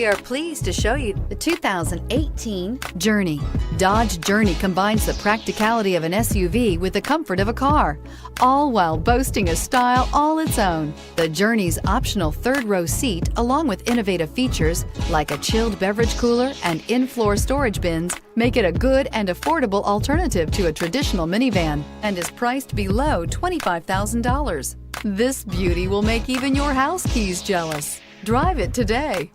We are pleased to show you the 2018 Journey. Dodge Journey combines the practicality of an SUV with the comfort of a car, all while boasting a style all its own. The Journey's optional third-row seat, along with innovative features like a chilled beverage cooler and in-floor storage bins, make it a good and affordable alternative to a traditional minivan and is priced below $25,000. This beauty will make even your house keys jealous. Drive it today.